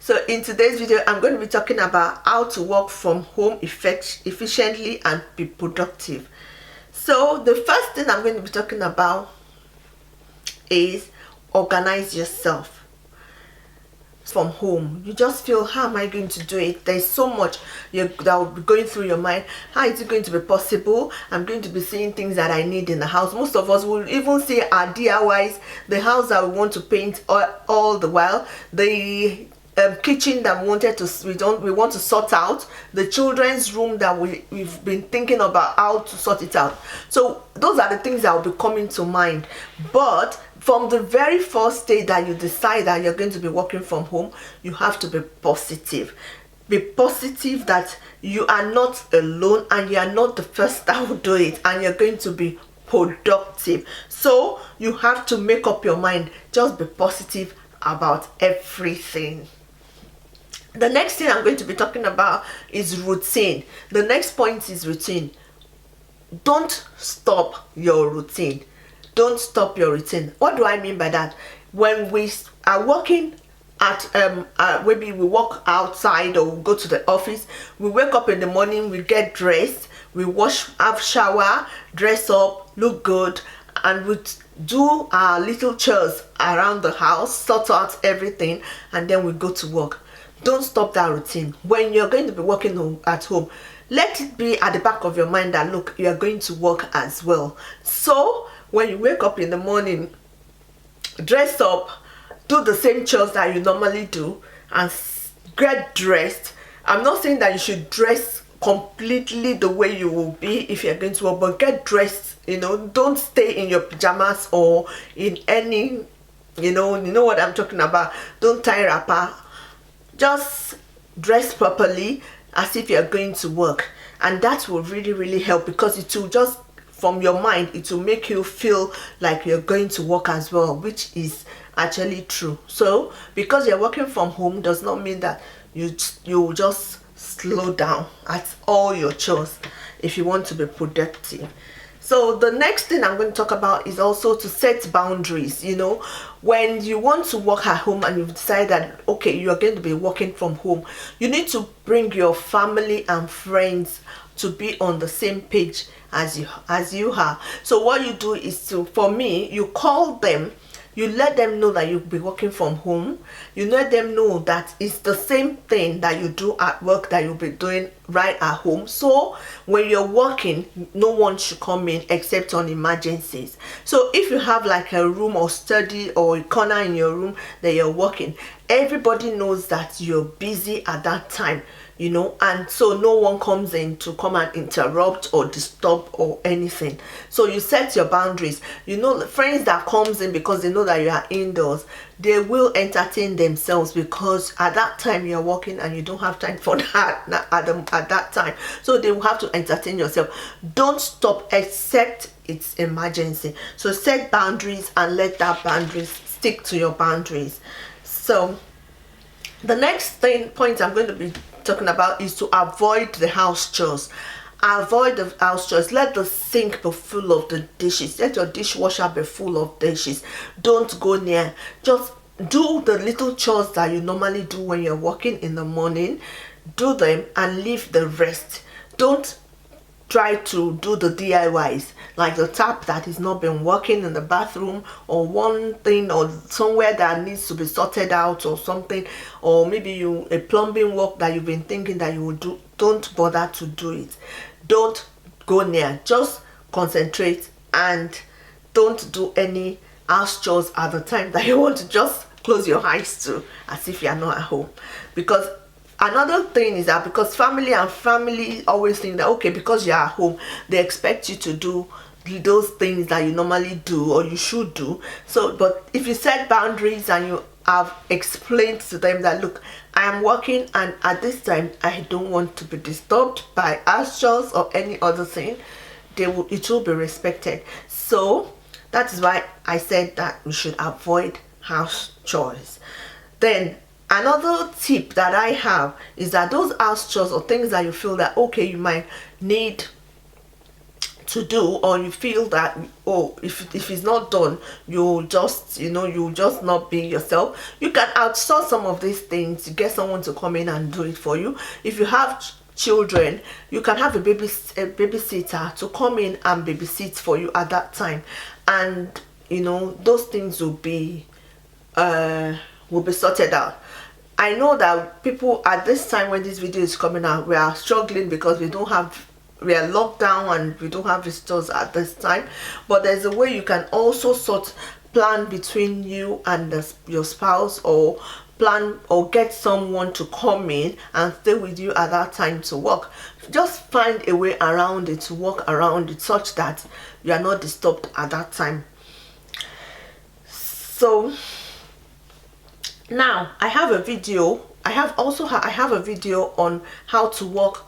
So in today's video, I'm going to be talking about how to work from home efficiently and be productive. So the first thing I'm going to be talking about is organize yourself from home. You just feel, how am I going to do it? There's so much that will be going through your mind. How is it going to be possible? I'm going to be seeing things that I need in the house. Most of us will even see our DIYs, the house that we want to paint all the while, the kitchen that we want to sort out, the children's room that we've been thinking about how to sort it out. So those are the things that will be coming to mind. But from the very first day that you decide that you're going to be working from home, you have to be positive. Be positive that you are not alone and you are not the first that will do it, and you're going to be productive. So you have to make up your mind. Just be positive about everything. The next thing I'm going to be talking about is routine. The next point is routine. Don't stop your routine. Don't stop your routine. What do I mean by that? When we are working at maybe we work outside or we go to the office, we wake up in the morning, we get dressed, we wash, have shower, dress up, look good, and we do our little chores around the house, sort out everything, and then we go to work. Don't stop that routine. When you're going to be working at home, let it be at the back of your mind that, look, you're going to work as well. So when you wake up in the morning, dress up, do the same chores that you normally do, and get dressed. I'm not saying that you should dress completely the way you will be if you're going to work, but get dressed. Don't stay in your pajamas or in any, you know what I'm talking about. Don't tie a wrapper. Just dress properly as if you're going to work, and that will really help, because it will just, from your mind, it will make you feel like you're going to work as well, which is actually true. So because you're working from home does not mean that you just slow down at all your chores if you want to be productive. So the next thing I'm going to talk about is also to set boundaries. When you want to work at home and you've decided that, okay, you're going to be working from home, you need to bring your family and friends to be on the same page as you are. So what you do is for me, you call them. You let them know that you'll be working from home. You let them know that it's the same thing that you do at work that you'll be doing right at home. So when you're working, no one should come in except on emergencies. So if you have like a room or study or a corner in your room that you're working, everybody knows that you're busy at that time. And so no one comes in to come and interrupt or disturb or anything. So you set your boundaries. The friends that comes in because they know that you are indoors, they will entertain themselves, because at that time you're working and you don't have time for that at that time. So they will have to entertain yourself. Don't stop except it's emergency. So set boundaries and let that boundaries stick to your boundaries. So the next point I'm going to be talking about is to avoid the house chores. Avoid the house chores. Let the sink be full of the dishes. Let your dishwasher be full of dishes. Don't go near. Just do the little chores that you normally do when you're working in the morning. Do them and leave the rest. Don't try to do the DIYs, like the tap that is not been working in the bathroom, or one thing or somewhere that needs to be sorted out or something, or maybe a plumbing work that you've been thinking that you will do. Don't bother to do it. Don't go near. Just concentrate and don't do any house chores at the time that you want to just close your eyes to, as if you are not at home. Because another thing is that, because family always think that, okay, because you're at home, they expect you to do those things that you normally do or you should do. So, but if you set boundaries and you have explained to them that, look, I am working and at this time I don't want to be disturbed by house chores or any other thing, it will be respected. So that is why I said that we should avoid house chores. Then another tip that I have is that those house chores or things that you feel that, okay, you might need to do, or you feel that, oh, if it's not done, you'll just, you'll just not be yourself, you can outsource some of these things. You get someone to come in and do it for you. If you have children, you can have a babysitter to come in and babysit for you at that time, and those things will be sorted out. I know that people at this time when this video is coming out, we are struggling because we are locked down and we don't have visitors at this time, but there's a way you can also plan between you and your spouse, or plan or get someone to come in and stay with you at that time to work. Just find a way around it, to work around it, such that you are not disturbed at that time. So now I have a video. I have a video on how to work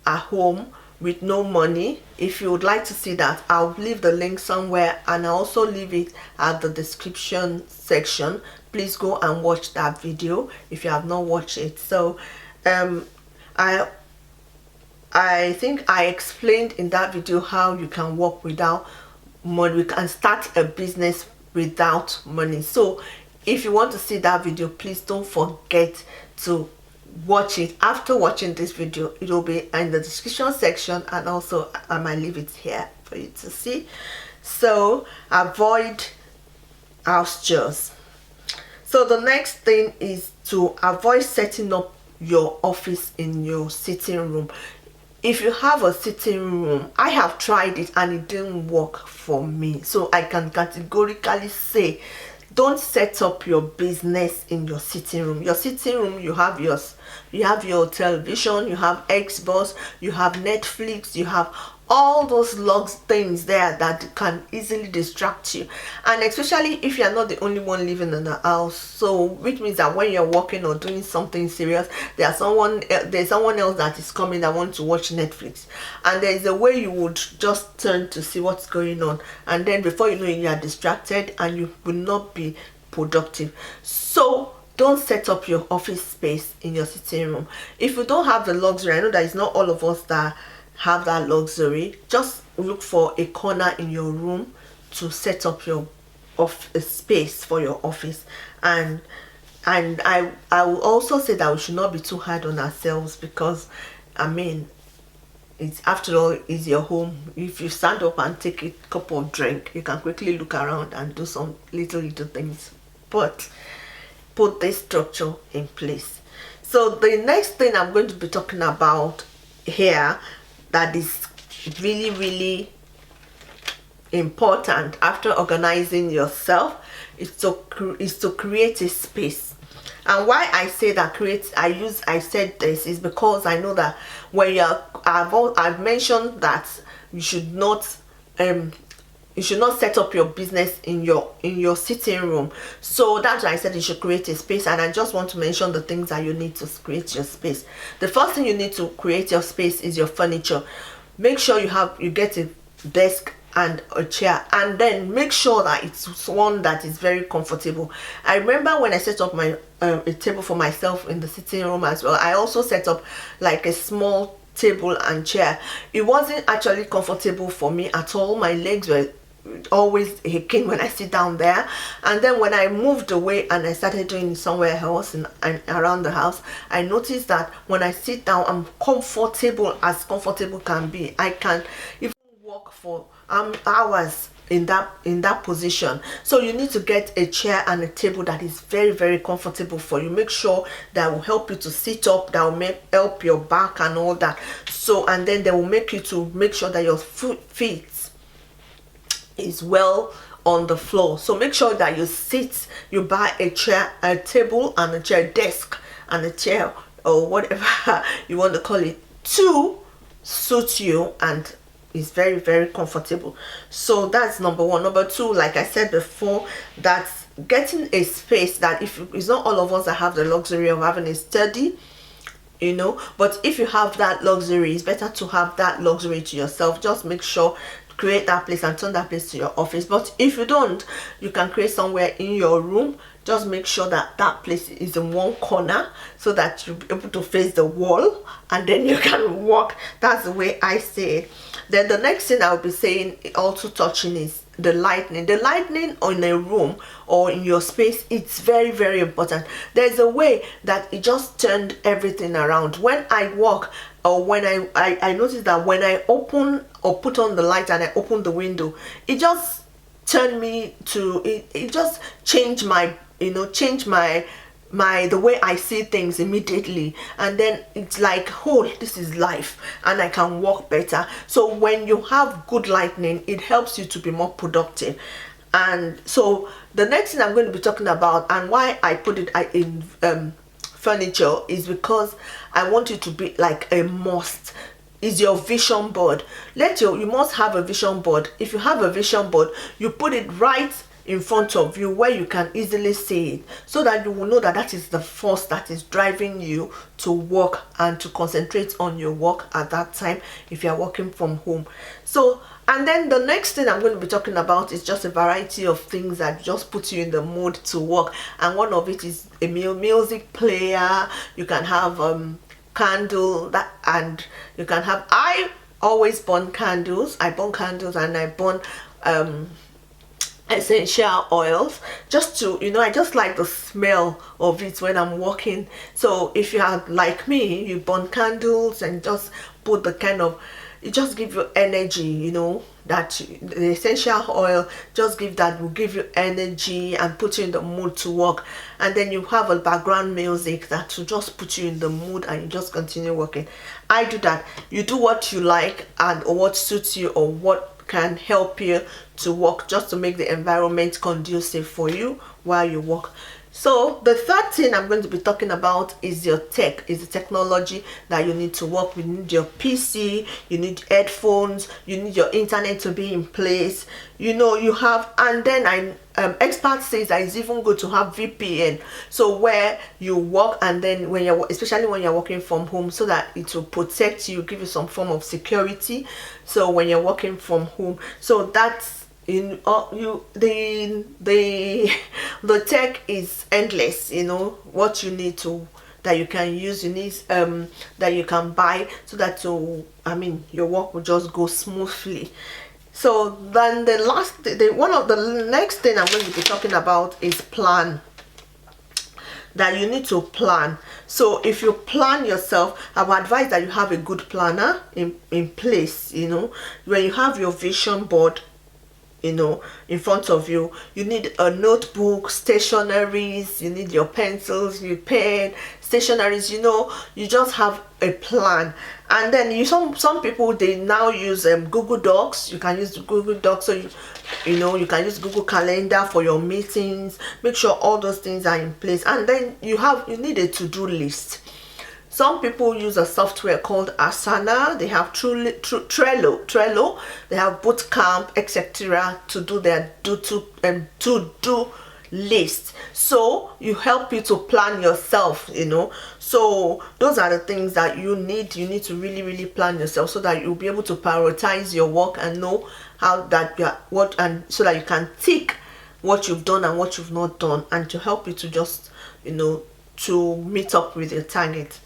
at home with no money. If you would like to see that, I'll leave the link somewhere, and I'll also leave it at the description section. Please go and watch that video if you have not watched it. So I think I explained in that video how you can work without money. You can start a business without money. So if you want to see that video, please don't forget to watch it. After watching this video, it will be in the description section, and also I might leave it here for you to see. So avoid house chores. So the next thing is to avoid setting up your office in your sitting room. If you have a sitting room, I have tried it and it didn't work for me, so I can categorically say, don't set up your business in your sitting room. Your sitting room, you have your television, you have Xbox, you have Netflix, you have all those logs things there that can easily distract you, and especially if you're not the only one living in the house. So which means that when you're working or doing something serious, there's someone else that is coming that wants to watch Netflix, and there's a way you would just turn to see what's going on, and then before you know it, you are distracted and you will not be productive. So don't set up your office space in your sitting room. If you don't have the luxury, I know that it's not all of us that have that luxury, just look for a corner in your room to set up your space for your office. And I will also say that we should not be too hard on ourselves, because I mean, it's, after all, it's your home. If you stand up and take a cup of drink, you can quickly look around and do some little things, but put this structure in place. So the next thing I'm going to be talking about here, that is really important after organizing yourself, is to create a space. And why I say that I said this is because I know that when I've mentioned that you should not set up your business in your sitting room. So that's why I said you should create a space, and I just want to mention the things that you need to create your space. The first thing you need to create your space is your furniture. Make sure you get a desk and a chair, and then make sure that it's one that is very comfortable. I remember when I set up my a table for myself in the sitting room as well, I also set up like a small table and chair. It wasn't actually comfortable for me at all. My legs were always aching when I sit down there, and then when I moved away and I started doing it somewhere else and around the house, I noticed that when I sit down, I'm comfortable as comfortable can be. I can even walk for hours in that position. So you need to get a chair and a table that is very comfortable for you. Make sure that will help you to sit up, that will help your back and all that. So, and then they will make you to make sure that your feet is well on the floor. So make sure that you buy a chair, a table and a chair, desk and a chair, or whatever you want to call it, to suit you and is very comfortable. So that's number one. Number two, like I said before, that's getting a space that, if it's not all of us that have the luxury of having a study, but if you have that luxury, it's better to have that luxury to yourself. Just make sure create that place and turn that place to your office. But if you don't, you can create somewhere in your room just make sure that that place is in one corner so that you'll be able to face the wall and then you can walk. That's the way I say it. Then the next thing I'll be saying, also touching, is the lighting. The lighting in a room or in your space, it's very, very important. There's a way that it just turned everything around. When I walk, or when I notice that when I open or put on the light and I open the window, it just turned me to it just changed my, change my the way I see things immediately, and then it's like, oh, this is life, and I can walk better. So when you have good lighting, it helps you to be more productive. And so the next thing I'm going to be talking about, and why I put it in furniture, is because I want it to be like a must, is your vision board. You must have a vision board. If you have a vision board, you put it right in front of you where you can easily see it, so that you will know that that is the force that is driving you to work and to concentrate on your work at that time if you are working from home. So, and then the next thing I'm going to be talking about is just a variety of things that just put you in the mood to work, and one of it is a music player. You can have candle, that, and you can have, I always burn candles. I burn candles, and I burn essential oils, just to, I just like the smell of it when I'm walking. So if you are like me, you burn candles and just put the kind of, it just gives you energy, that the essential oil just will give you energy and put you in the mood to work. And then you have a background music that will just put you in the mood, and you just continue working. I do that. You do what you like and or what suits you, or what can help you to work, just to make the environment conducive for you while you work. So the third thing I'm going to be talking about is your tech, is the technology that you need to work with. You need your PC, you need headphones, you need your internet to be in place. You have, and then experts say that it's even good to have VPN, so where you work, and then especially when you're working from home, so that it will protect you, give you some form of security. So when you're working from home, so that's the tech is endless. What you need to, that you can use, that you can buy, so that your work will just go smoothly. So then one of the next thing I'm going to be talking about is plan. That you need to plan. So if you plan yourself, I would advise that you have a good planner in place. When you have your vision board in front of you, you need a notebook, stationaries, you need your pencils, your pen, stationaries. You just have a plan. And then some people, they now use Google Docs. You can use Google Docs, so you can use Google Calendar for your meetings. Make sure all those things are in place. And then you need a to-do list. Some people use a software called Asana. They have Trello. They have Bootcamp, etc. to do their to-do list. So you help you to plan yourself. So those are the things that you need to really, really plan yourself, so that you'll be able to prioritize your work and know how that so that you can tick what you've done and what you've not done, and to help you to just to meet up with your target.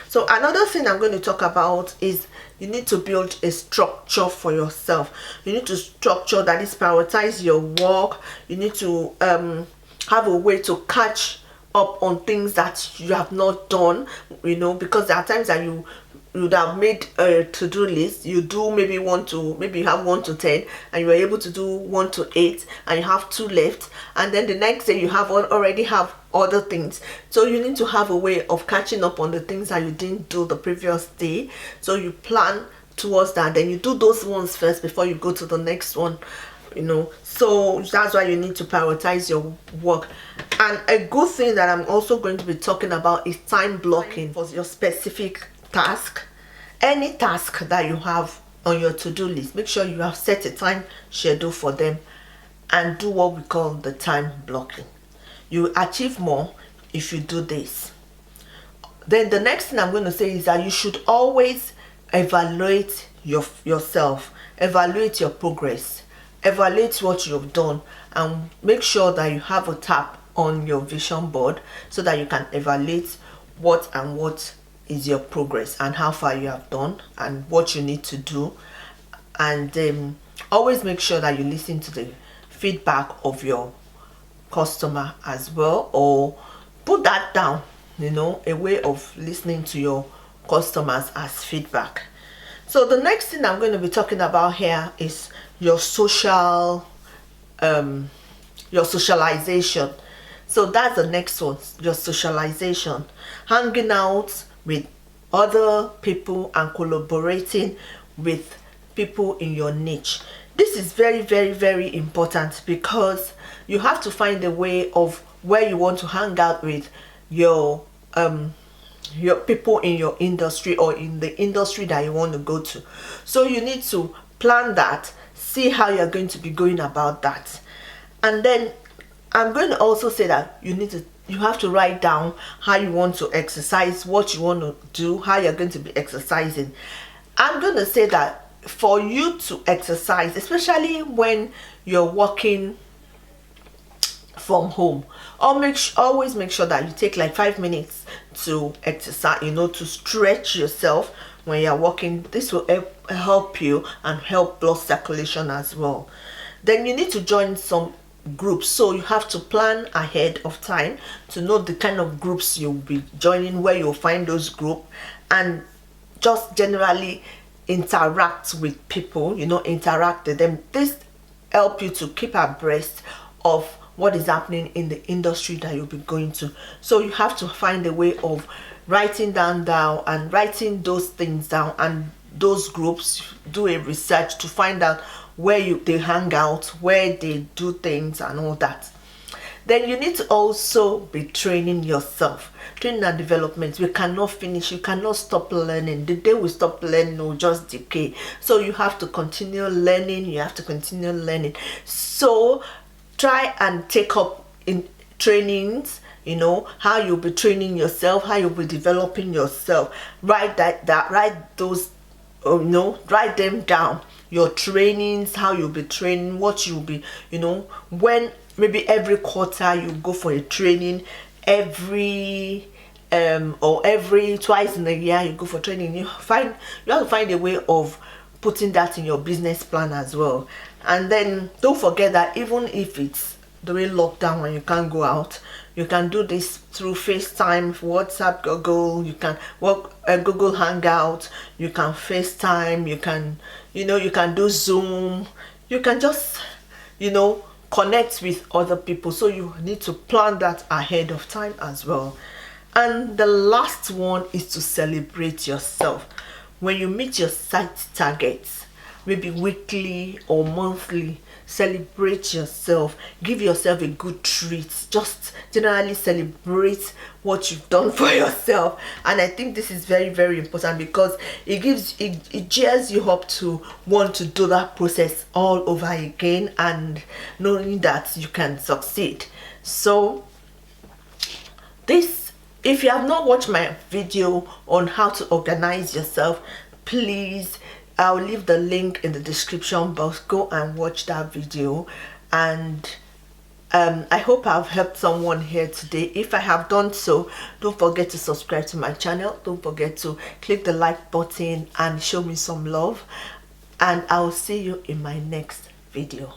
So another thing I'm going to talk about is you need to build a structure for yourself. You need to structure, that is, prioritize your work. You need to have a way to catch up on things that you have not done, because there are times that you would have made a to-do list. You do maybe you have 1 to 10, and you are able to do 1 to 8, and you have 2 left, and then the next day you already have other things. So you need to have a way of catching up on the things that you didn't do the previous day. So you plan towards that, then you do those ones first before you go to the next one. So that's why you need to prioritize your work. And a good thing that I'm also going to be talking about is time blocking for your specific task. Any task that you have on your to-do list, make sure you have set a time schedule for them, and do what we call the time blocking. You achieve more if you do this. Then the next thing I'm going to say is that you should always evaluate yourself, evaluate your progress, evaluate what you've done, and make sure that you have a tab on your vision board so that you can evaluate what is your progress and how far you have done and what you need to do. And always make sure that you listen to the feedback of your customer as well, or put that down, a way of listening to your customers as feedback. So the next thing I'm going to be talking about here is your socialization. So that's the next one, your socialization, hanging out with other people and collaborating with people in your niche. This is very, very, very important because you have to find a way of where you want to hang out with your people in your industry or in the industry that you want to go to. So you need to plan that, see how you're going to be going about that. And then I'm going to also say that you have to write down how you want to exercise, what you want to do, how you're going to be exercising. I'm going to say that for you to exercise, especially when you're working from home, always make sure that you take like 5 minutes to exercise, to stretch yourself when you're working. This will help you and help blood circulation as well. Then you need to join some groups, so you have to plan ahead of time to know the kind of groups you'll be joining, where you'll find those groups, and just generally interact with people, interact with them. This help you to keep abreast of what is happening in the industry that you'll be going to. So you have to find a way of writing down and writing those things down, and those groups, do a research to find out where they hang out, where they do things and all that. Then you need to also be training yourself. Training and development, you cannot stop learning. The day we stop learning, will just decay. So you have to continue learning, So try and take up in trainings, how you'll be training yourself, how you'll be developing yourself. Write write them down. Your trainings, how you'll be training, what you'll be, when maybe every quarter you go for a training, every twice in a year you go for training. You have to find a way of putting that in your business plan as well. And then don't forget that even if it's during lockdown when you can't go out, you can do this through FaceTime, WhatsApp, Google. You can work Google Hangout. You can FaceTime. You can you can do Zoom. You can just connect with other people. So you need to plan that ahead of time as well. And the last one is to celebrate yourself. When you meet your site targets, maybe weekly or monthly, celebrate yourself. Give yourself a good treat. Just generally celebrate what you've done for yourself. And I think this is very, very important because it cheers you up to want to do that process all over again and knowing that you can succeed. So if you have not watched my video on how to organize yourself, please, I'll leave the link in the description box. Go and watch that video. And I hope I've helped someone here today. If I have done so, don't forget to subscribe to my channel. Don't forget to click the like button and show me some love. And I'll see you in my next video.